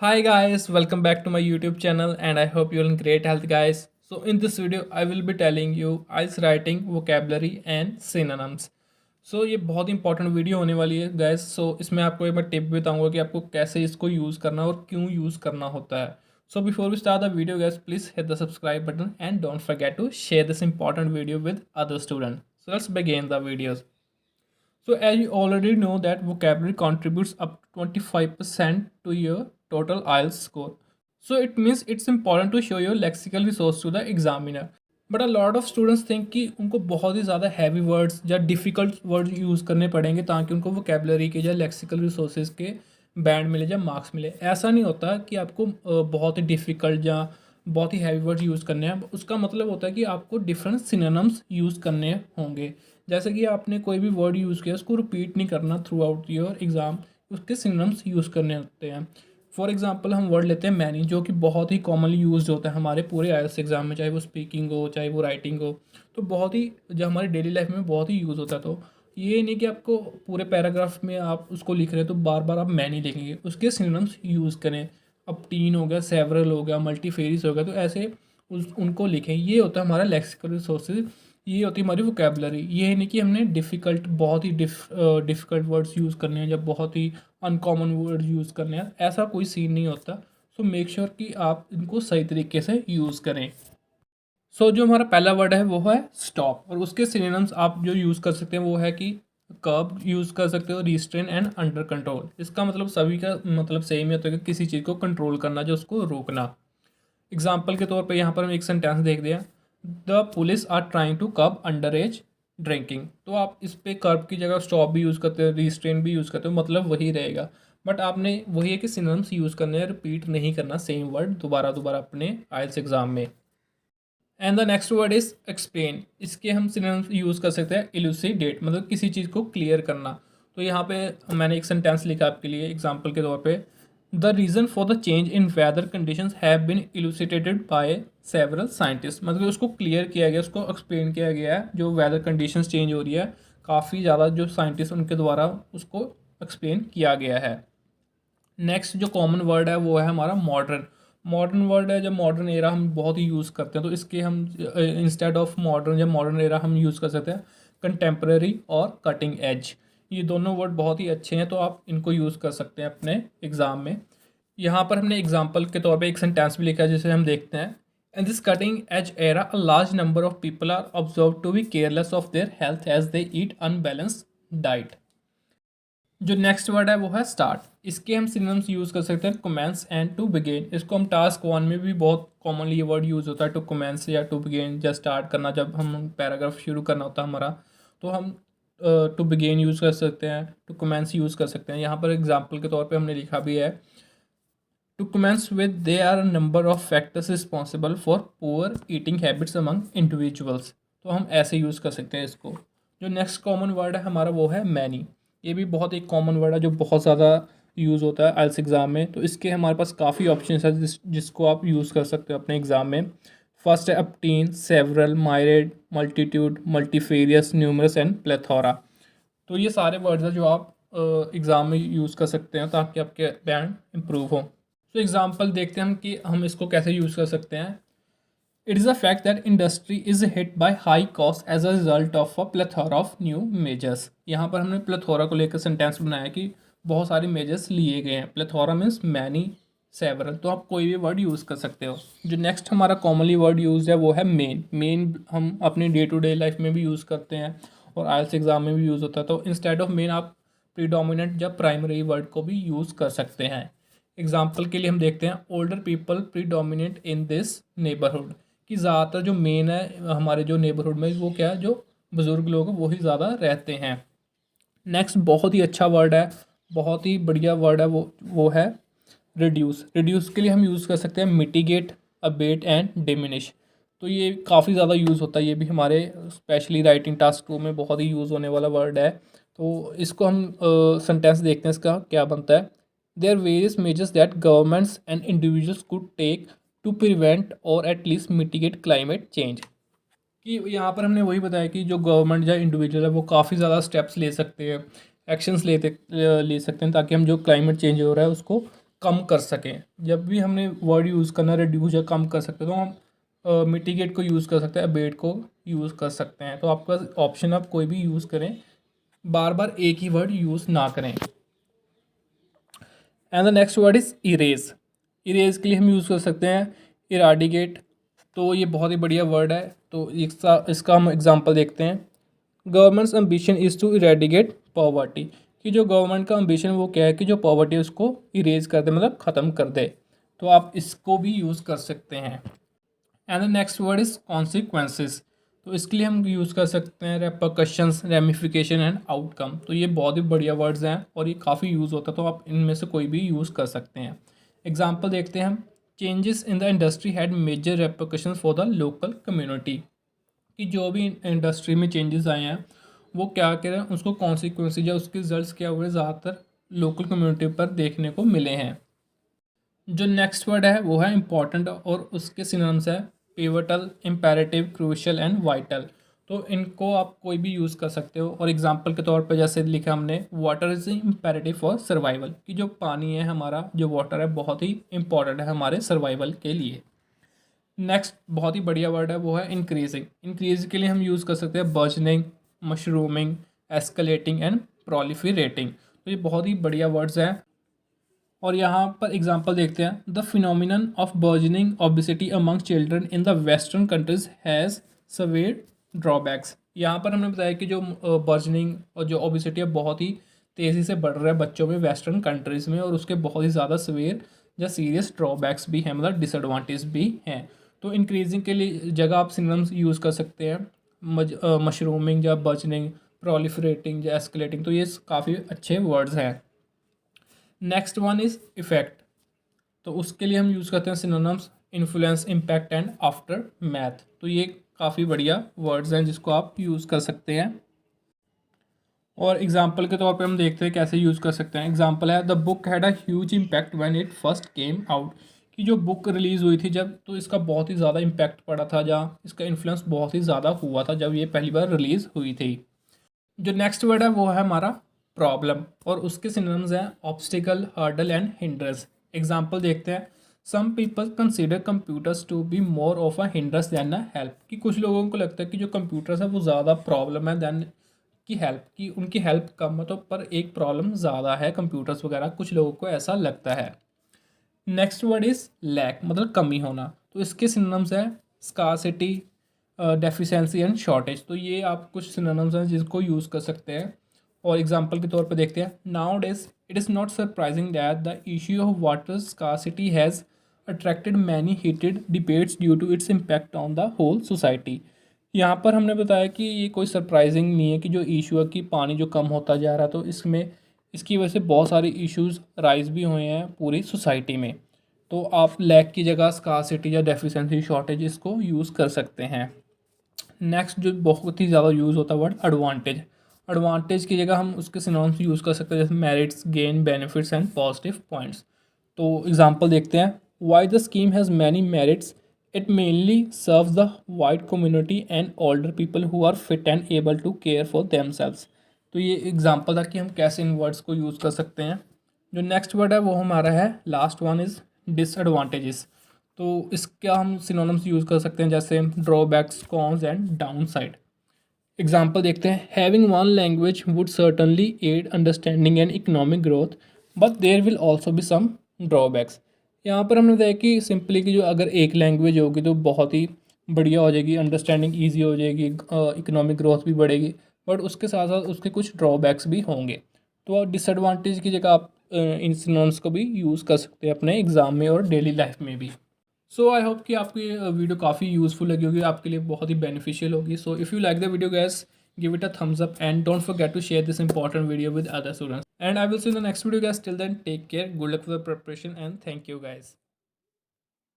Hi guys, welcome back to my YouTube channel and I hope you're in great health guys. So in this video I will be telling you IELTS writing, vocabulary and synonyms. So ये बहुत important video होने वाली है guys. सो इसमें आपको एक मैं tip बताऊंगा कि आपको कैसे इसको यूज़ करना और क्यों यूज़ करना होता है. So before we start the video guys, please hit the subscribe button and don't forget to share this important video with other student. So let's begin the videos. So as you already know that vocabulary contributes up to 25% to your total IELTS score. So it means it's important to show your lexical resource to the examiner. But a lot of students think कि उनको बहुत ही ज़्यादा heavy words या difficult words use करने पड़ेंगे ताकि उनको vocabulary के या लेक्सिकल रिसोर्सेज के बैंड मिले या मार्क्स मिले. ऐसा नहीं होता कि आपको बहुत ही डिफ़िकल्ट या बहुत ही हैवी वर्ड यूज़ करने हैं. उसका मतलब होता है कि आपको डिफरेंट सिनोनिम्स यूज़ करने होंगे. जैसे कि आपने कोई भी वर्ड यूज़ किया उसको रिपीट नहीं करना थ्रू आउट योर एग्ज़ाम, उसके सिनोनिम्स यूज़ करने होते हैं. फॉर एग्जांपल हम वर्ड लेते हैं मैनी, जो कि बहुत ही कॉमनली यूज़ होता है हमारे पूरे आईएलटीएस एग्ज़ाम में, चाहे वो स्पीकिंग हो चाहे वो राइटिंग हो. तो बहुत ही जो हमारी डेली लाइफ में बहुत ही यूज़ होता है. तो ये नहीं कि आपको पूरे पैराग्राफ में आप उसको लिख रहे हैं तो बार बार आप मैनी लिखेंगे, उसके सिनोनिम्स यूज़ करें. अब टीन हो गया, सेवरल हो गया, मल्टीफेरिस हो गया, तो ऐसे उनको लिखें. ये होता है हमारा लेक्सिकल रिसोर्सेज, ये होती है हमारी वोकेबलरी. ये नहीं कि हमने डिफ़िकल्ट बहुत ही डिफ़िकल्ट वर्ड्स यूज़ करने हैं या बहुत ही अनकॉमन वर्ड यूज़ करने हैं, ऐसा कोई सीन नहीं होता. सो मेक श्योर कि आप इनको सही तरीके से यूज़ करें. सो जो हमारा पहला वर्ड है वो है स्टॉप, और उसके सिनोनिम्स आप जो यूज़ कर सकते हैं वो है कि कर्ब यूज़ कर सकते हो, रिस्ट्रेन एंड अंडर कंट्रोल. इसका मतलब सभी का मतलब सेम ही होता है कि किसी चीज़ को कंट्रोल करना, जो उसको रोकना. एग्जाम्पल के तौर पे यहाँ पर हम एक सेंटेंस देख दिया, the police are trying to curb underage drinking. तो आप इस पे कर्ब की जगह स्टॉप भी यूज़ करते हो, रिस्ट्रेन भी यूज़ करते हो, मतलब वही रहेगा. बट आपने वही है कि सिनोनिम्स यूज़ करने हैं, रिपीट नहीं करना सेम वर्ड दोबारा दोबारा अपने आइल्स एग्जाम में. And the next word is explain. इसके हम सिनोनिम्स यूज़ कर सकते हैं इलुसिडेट, मतलब किसी चीज़ को क्लियर करना. तो यहाँ पे मैंने एक सेंटेंस लिखा आपके लिए एग्जाम्पल के तौर पे, the reason for the change in weather conditions have been elucidated by several scientist. मतलब उसको क्लियर किया गया, उसको एक्सप्लेन किया गया है. जो वेदर कंडीशंस चेंज हो रही है, काफ़ी ज़्यादा जो साइंटिस्ट उनके द्वारा उसको एक्सप्लेन किया गया है. नेक्स्ट जो कॉमन वर्ड है वो है हमारा मॉडर्न. मॉडर्न वर्ड है, जब मॉडर्न एरा हम बहुत ही यूज़ करते हैं, तो इसके हम इंस्टेड ऑफ मॉडर्न या मॉडर्न एरा हम यूज़ कर सकते हैं कंटेम्प्रेरी और कटिंग एज. ये दोनों वर्ड बहुत ही अच्छे हैं, तो आप इनको यूज़ कर सकते हैं अपने एग्ज़ाम में. यहाँ पर हमने एग्जाम्पल के तौर पे एक सेंटेंस भी लिखा है जिसे हम देखते हैं. In this cutting edge era a large number of people are observe to be careless of their health as they eat unbalanced diet. जो नेक्स्ट वर्ड है वो है स्टार्ट. इसके हम सिनोनिम्स यूज़ कर सकते हैं कमेंस एंड टू बिगिन. इसको हम टास्क वन में भी बहुत कॉमनली ये वर्ड यूज़ होता है, टू कमेंस या टू बिगिन, या स्टार्ट करना. जब हम पैराग्राफ शुरू करना होता है हमारा, तो हम टू बिगिन यूज़ कर सकते हैं, टू कमेंस यूज़ कर सकते हैं. यहाँ पर एग्जाम्पल के तौर पे हमने लिखा भी है, to commence with they are a number of factors responsible for poor eating habits among individuals. तो हम ऐसे यूज़ कर सकते हैं इसको. जो नेक्स्ट कॉमन वर्ड है हमारा वो है मैनी. ये भी बहुत एक कॉमन वर्ड है जो बहुत ज़्यादा यूज़ होता है आइल्स एग्ज़ाम में. तो इसके हमारे पास काफ़ी ऑप्शन है जिसको आप यूज़ कर सकते हो अपने एग्ज़ाम में. फर्स्ट है umpteen, several, myriad, multitude, multifarious, numerous and plethora. तो ये सारे वर्ड्स हैं जो आप एग्ज़ाम में यूज़ कर सकते हैं ताकि आपके बैंड इम्प्रूव हो. तो एग्जाम्पल देखते हैं हम कि हम इसको कैसे यूज़ कर सकते हैं. It is a fact that industry is hit by high cost as a result of a plethora of new measures. यहाँ पर हमने प्लेथोरा को लेकर सेंटेंस बनाया कि बहुत सारे मेजर्स लिए गए हैं. Plethora means many, several. तो आप कोई भी वर्ड यूज़ कर सकते हो. जो नेक्स्ट हमारा कॉमनली वर्ड यूज़ है वो है मेन. मेन हम अपनी डे टू डे लाइफ में भी यूज़ करते हैं और आइल्स एग्ज़ाम में भी यूज़ होता है. तो इंस्टेड ऑफ मेन आप प्रीडोमिनेंट या प्राइमरी वर्ड को भी यूज़ कर सकते हैं. एग्जाम्पल के लिए हम देखते हैं, older people predominate in this neighbourhood. कि ज़्यादातर जो मेन है हमारे जो नेबरहुड में वो क्या है, जो बुज़ुर्ग लोग हैं वही ज़्यादा रहते हैं. नेक्स्ट बहुत ही अच्छा वर्ड है, बहुत ही बढ़िया वर्ड है, वो है रिड्यूस. रिड्यूस के लिए हम यूज़ कर सकते हैं मिटिगेट, अबेट एंड डिमिनिश. तो ये काफ़ी ज़्यादा यूज़ होता है, ये भी हमारे स्पेशली राइटिंग टास्क 2 में बहुत ही यूज़ होने वाला वर्ड है. तो इसको हम सेंटेंस देखते हैं इसका क्या बनता है. There various measures that governments and individuals could take to prevent or at least mitigate climate change. कि यहाँ पर हमने वही बताया कि जो गवर्नमेंट या इंडिविजुअल है वो काफ़ी ज़्यादा स्टेप्स ले सकते हैं, एक्शंस ले सकते हैं ताकि हम जो क्लाइमेट चेंज हो रहा है उसको कम कर सकें। जब भी हमने वर्ड यूज़ करना रिड्यूस या कम कर सकते हैं, तो हम मिटिगेट को यूज़ कर सकते हैं, अबेट को यूज़ कर सकते हैं। तो आपका ऑप्शन आप कोई भी यूज़ करें, बार बार एक ही वर्ड यूज़ ना करें। And the next word is erase. Erase के लिए हम यूज़ कर सकते हैं इराडिकेट। तो ये बहुत ही बढ़िया वर्ड है। तो इसका हम एग्जांपल देखते हैं। Government's ambition is to eradicate poverty, कि जो गवर्नमेंट का एम्बिशन वो क्या है कि जो पॉवर्टी है उसको इरेज कर दे, मतलब ख़त्म कर दे। तो आप इसको भी यूज़ कर सकते हैं। And the next word is consequences. तो इसके लिए हम यूज़ कर सकते हैं रेपरकशंस, रेमिफिकेशन एंड आउटकम। तो ये बहुत ही बढ़िया वर्ड्स हैं और ये काफ़ी यूज़ होता है, तो आप इनमें से कोई भी यूज़ कर सकते हैं। एग्जाम्पल देखते हैं हम। Changes in the industry had major repercussions for the local community, कि जो भी इंडस्ट्री में चेंजेस आए हैं वो क्या कह रहे हैं, उसको कॉन्सिक्वेंसेज या उसके रिजल्ट्स क्या हुए ज़्यादातर लोकल कम्युनिटी पर देखने को मिले हैं। जो नेक्स्ट वर्ड है वो है इम्पॉर्टेंट और उसके सिनोनिम्स है pivotal, imperative, crucial and vital. तो इनको आप कोई भी यूज़ कर सकते हो। और एग्जांपल के तौर पे जैसे लिखा हमने, water is imperative for survival, कि जो पानी है हमारा, जो वाटर है बहुत ही इंपॉर्टेंट है हमारे सर्वाइवल के लिए। नेक्स्ट बहुत ही बढ़िया वर्ड है वो है इंक्रीजिंग। इंक्रीज के लिए हम यूज़ कर सकते हैं burgeoning, mushrooming, escalating and proliferating. तो ये बहुत ही बढ़िया वर्ड्स हैं। और यहाँ पर एग्जांपल देखते हैं। The phenomenon of burgeoning obesity among children in the western countries has severe drawbacks. यहाँ पर हमने बताया कि जो बर्जनिंग और जो ओबेसिटी है बहुत ही तेज़ी से बढ़ रहा है बच्चों में वेस्टर्न कंट्रीज़ में, और उसके बहुत ही ज़्यादा सवेयर या सीरियस ड्रॉबैक्स भी हैं, मतलब डिसएडवांटेज भी हैं। तो इंक्रीजिंग के लिए जगह आप सिनोनिम्स यूज़ कर सकते हैं मशरूमिंग या बर्जनिंग, प्रोलिफरेटिंग या एस्केलेटिंग। तो ये काफ़ी अच्छे वर्ड्स हैं। Next one is effect. तो उसके लिए हम यूज़ करते हैं synonyms influence, impact and after math. तो ये काफ़ी बढ़िया वर्ड्स हैं जिसको आप यूज़ कर सकते हैं। और एग्जांपल के तौर पे हम देखते हैं कैसे यूज़ कर सकते हैं। एग्जांपल है the book had a huge impact when it first came out, कि जो बुक रिलीज़ हुई थी जब, तो इसका बहुत ही ज़्यादा इम्पैक्ट पड़ा था, जहाँ इसका इन्फ्लुएंस बहुत ही ज़्यादा हुआ था जब ये पहली बार रिलीज़ हुई थी। जो नेक्स्ट वर्ड है वो है हमारा प्रॉब्लम, और उसके सिनोनिम्स हैं obstacle, hurdle and hindrance. Example देखते हैं। Some people consider computers to be more of a hindrance than a help, कि कुछ लोगों को लगता है कि जो कंप्यूटर्स है वो ज़्यादा प्रॉब्लम है दैन की हेल्प, की उनकी हेल्प कम है, तो पर एक प्रॉब्लम ज़्यादा है कंप्यूटर्स वगैरह, कुछ लोगों को ऐसा लगता है। नेक्स्ट वर्ड इज़ लैक, मतलब कमी होना। तो इसके सिनोनिम्स हैं स्कार्सिटी, डेफिशिएंसी एंड शॉर्टेज। तो ये आप कुछ सिनोनिम्स हैं जिसको यूज़ कर सकते हैं। और एग्जांपल के तौर पर देखते हैं। Nowadays it is not surprising that the issue of water scarcity has attracted many heated debates due to its impact on the whole society. यहाँ पर हमने बताया कि ये कोई सरप्राइजिंग नहीं है कि जो इशू है कि पानी जो कम होता जा रहा है, तो इसमें इसकी वजह से बहुत सारे इश्यूज राइज भी हुए हैं पूरी सोसाइटी में। तो आप लैक की जगह स्कार्सिटी या डेफिशिएंसी, शॉर्टेज इसको यूज़ कर सकते हैं। नेक्स्ट जो बहुत ही ज़्यादा यूज़ होता है वर्ड एडवांटेज। एडवांटेज की जगह हम उसके सिनोनिम्स यूज़ कर सकते हैं जैसे merits, gain, benefits and positive points. तो एग्जांपल देखते हैं। Why the scheme has many merits, it mainly serves the wide community and older people who are fit and able to care for themselves. तो ये example था कि हम कैसे इन words को यूज़ कर सकते हैं। जो नेक्स्ट वर्ड है वो हमारा है लास्ट वन इज़ डिसएडवांटेजेस। तो इसका हम सिनोनिम्स यूज़ कर सकते हैं जैसे drawbacks, cons and downside. Example देखते हैं। Having one language would certainly aid understanding and economic growth, but there will also be some drawbacks. यहाँ पर हमने बताया कि सिंपली कि जो अगर एक लैंग्वेज होगी तो बहुत ही बढ़िया हो जाएगी, अंडरस्टैंडिंग ईजी हो जाएगी, इकोनॉमिक ग्रोथ भी बढ़ेगी, बट उसके साथ साथ उसके कुछ ड्रॉबैक्स भी होंगे। तो डिसएडवांटेज की जगह आप इन सिनोनिम्स को भी यूज़ कर सकते हैं अपने एग्ज़ाम में और डेली लाइफ में भी। सो आई होप कि आपको ये वीडियो काफ़ी यूज़फुल लगी होगी, आपके लिए बहुत ही बेनिफिशियल होगी। So if you like the video guys, give it a thumbs up and don't forget to share this important video with other students, and I will see you in the next video guys. Till then, take care, good luck for the preparation, and thank you guys.